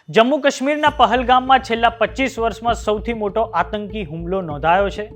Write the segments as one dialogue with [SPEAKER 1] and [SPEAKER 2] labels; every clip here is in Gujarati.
[SPEAKER 1] જમ્મુ કાશ્મીરના પહલગામમાં છેલ્લા 25 વર્ષમાં સૌથી મોટો આતંકી હુમલો નોંધાયો છે।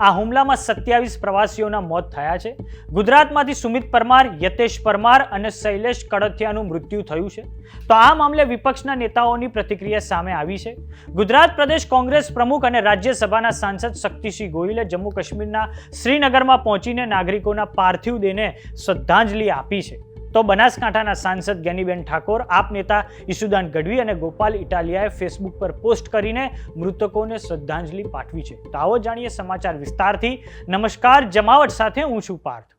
[SPEAKER 1] આ હુમલામાં 27 પ્રવાસીઓના મોત થયા છે। ગુજરાતમાંથી સુમિત પરમાર, યતેશ પરમાર અને શૈલેષ કડથિયાનું મૃત્યુ થયું છે। તો આ મામલે વિપક્ષના નેતાઓની પ્રતિક્રિયા સામે આવી છે। ગુજરાત પ્રદેશ કોંગ્રેસ પ્રમુખ અને રાજ્યસભાના સાંસદ શક્તિસિંહ ગોહિલે જમ્મુ કાશ્મીરના શ્રીનગરમાં પહોંચીને નાગરિકોના પાર્થિવ દેહને શ્રદ્ધાંજલિ આપી છે। તો બનાસકાંઠાના સાંસદ જ્ઞાનીબેન ઠાકોર, આપ નેતા ઈસુદાન ગઢવી અને ગોપાલ ઇટાલિયાએ ફેસબુક પર પોસ્ટ કરીને મૃતકોને શ્રદ્ધાંજલિ પાઠવી છે। તો આવો જાણીએ સમાચાર વિસ્તારથી। નમસ્કાર, જમાવટ સાથે હું છું પાર્થ।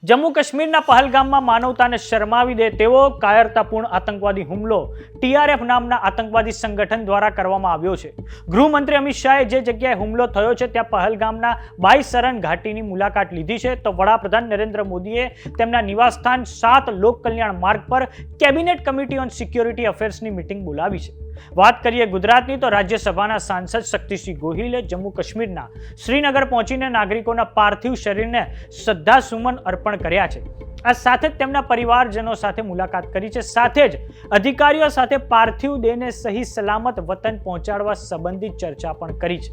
[SPEAKER 1] જમ્મુ કાશ્મીરના પહલગામમાં માનવતાને શરમાવી દે તેવો કાયરતાપૂર્ણ આતંકવાદી હુમલો TRF નામના આતંકવાદી સંગઠન દ્વારા કરવામાં આવ્યો છે। ગૃહમંત્રી અમિત શાહે જે જગ્યાએ હુમલો થયો છે ત્યાં પહલગામના બાઈસરન ઘાટીની મુલાકાત લીધી છે। તો વડાપ્રધાન નરેન્દ્ર મોદીએ તેમના નિવાસસ્થાન 7 લોક કલ્યાણ માર્ગ પર કેબિનેટ કમિટી ઓન સિક્યોરિટી અફેર્સની મીટિંગ બોલાવી છે। વાત કરીએ ગુજરાતની, તો રાજ્યસભાના સાંસદ શક્તિસિંહ ગોહિલે જમ્મુ કાશ્મીરના શ્રીનગર પહોંચીને નાગરિકોના પાર્થિવ શરીરને શ્રદ્ધાસુમન અર્પણ કર્યા છે। આ સાથે જ તેમના પરિવારજનો સાથે મુલાકાત કરી છે। સાથે જ અધિકારીઓ સાથે પાર્થિવ દેહને સહી સલામત વતન પહોંચાડવા સંબંધિત ચર્ચા પણ કરી છે।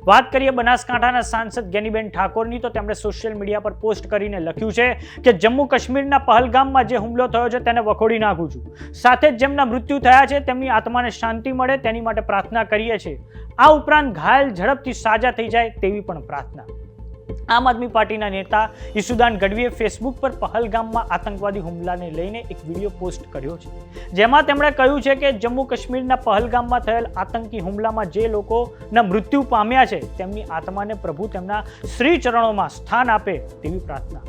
[SPEAKER 1] વાત કરીએ બનાસકાંઠાના સાંસદ જ્ઞાનીબેન ઠાકોરની, તો તેમણે સોશિયલ મીડિયા પર પોસ્ટ કરીને લખ્યું છે કે જમ્મુ કાશ્મીરના પહલગામમાં જે હુમલો થયો છે તેને વખોડી નાખું છું। સાથે જ જેમના મૃત્યુ થયા છે તેમની આત્માને શાંતિ મળે તેની માટે પ્રાર્થના કરીએ છીએ। આ ઉપરાંત ઘાયલ ઝડપથી સાજા થઈ જાય તેવી પણ પ્રાર્થના। આમ આદમી પાર્ટીના નેતા ઈસુદાન ગઢવીએ ફેસબુક પર પહલગામમાં આતંકવાદી હુમલાને લઈને એક વિડીયો પોસ્ટ કર્યો છે, જેમાં તેમણે કહ્યું છે કે જમ્મુ કાશ્મીરના પહલગામમાં થયેલ આતંકી હુમલામાં જે લોકોના મૃત્યુ પામ્યા છે તેમની આત્માને પ્રભુ તેમના શ્રી ચરણોમાં સ્થાન આપે તેવી પ્રાર્થના।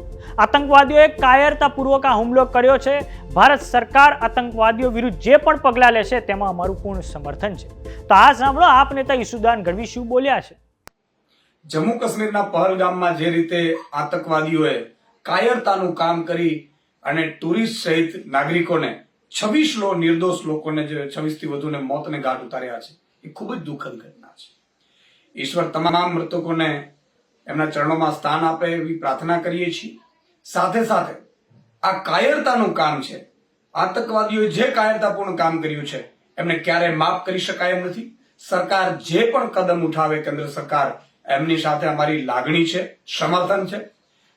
[SPEAKER 1] આતંકવાદીઓએ કાયરતાપૂર્વક આ હુમલો કર્યો છે। ભારત સરકાર આતંકવાદીઓ વિરુદ્ધ જે પણ પગલાં લેશે તેમાં અમારું પૂર્ણ સમર્થન છે। તો આ સાંભળો આપ નેતા ઈસુદાન ગઢવી શું બોલ્યા છે।
[SPEAKER 2] જમ્મુ કાશ્મીરના પહલગામમાં જે રીતે આતંકવાદીઓએ કાયરતાનું કામ કરી અને ટુરિસ્ટ સહિત નાગરિકોને 26 નિર્દોષ લોકોને જે 26 થી વધુને મોતને ઘાટ ઉતાર્યા છે એ ખૂબ જ દુઃખદ ઘટના છે। ઈશ્વર તમામ મૃતકોને એમના ચરણોમાં સ્થાન આપે એવી પ્રાર્થના કરીએ છીએ। સાથે સાથે આ કાયરતાનું કામ છે, આતંકવાદીઓએ જે કાયરતાપૂર્ણ કામ કર્યું છે એમને ક્યારેય માફ કરી શકાય એમ નથી। સરકાર જે પણ કદમ ઉઠાવે, કેન્દ્ર સરકાર એમની સાથે અમારી લાગણી છે, સમર્થન છે।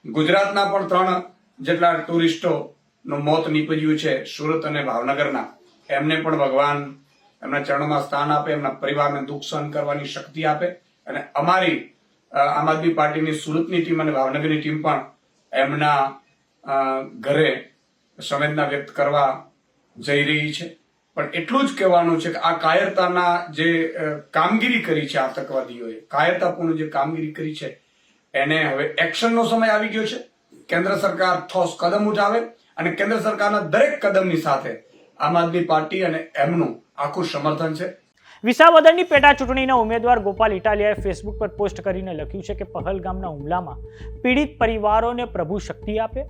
[SPEAKER 2] ગુજરાતના પણ 3 જેટલા ટુરિસ્ટોનું મોત નીપજ્યું છે, સુરત અને ભાવનગરના, એમને પણ ભગવાન એમના ચરણોમાં સ્થાન આપે, એમના પરિવારને દુઃખ સહન કરવાની શક્તિ આપે। અને અમારી આમ આદમી પાર્ટીની સુરતની ટીમ અને ભાવનગરની ટીમ પણ એમના ઘરે સંવેદના વ્યક્ત કરવા જઈ રહી છે। પણ એટલું જ કહેવાનું છે કે આ કાયરતાના જે કામગીરી કરી છે આતંકવાદીઓએ, કાયરતાપૂર્ણ જે કામગીરી કરી છે એને હવે એક્શનનો સમય આવી ગયો છે। કેન્દ્ર સરકાર ઠોસ કદમ ઉઠાવે અને કેન્દ્ર સરકારના દરેક કદમની સાથે આમ આદમી પાર્ટી અને એમનું આખું સમર્થન છે।
[SPEAKER 1] વિસાવદરની પેટા ચૂંટણીના ઉમેદવાર ગોપાલ ઇટાલિયાએ ફેસબુક પર પોસ્ટ કરીને લખ્યું છે કે પહલગામના હુમલામાં પીડિત પરિવારોને પ્રભુ શક્તિ આપે।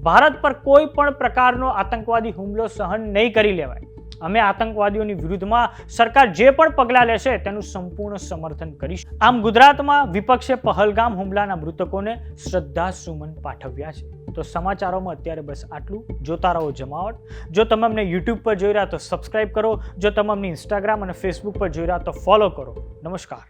[SPEAKER 1] ભારત પર કોઈ પણ પ્રકારનો આતંકવાદી હુમલો સહન નહીં કરી લેવાય। અમે આતંકવાદીઓની વિરુદ્ધમાં સરકાર જે પણ પગલાં લેશે તેનું સંપૂર્ણ સમર્થન કરીશું। આમ ગુજરાતમાં વિપક્ષે પહલગામ હુમલાના મૃતકોને શ્રદ્ધાસુમન પાઠવ્યા છે। તો સમાચારોમાં અત્યારે બસ આટલું। જોતા રહો જમાવટ। જો તમે અમને YouTube પર જોઈ રહ્યા તો સબસ્ક્રાઇબ કરો, જો તમે અમને Instagram અને Facebook પર જોઈ રહ્યા તો ફોલો કરો। નમસ્કાર।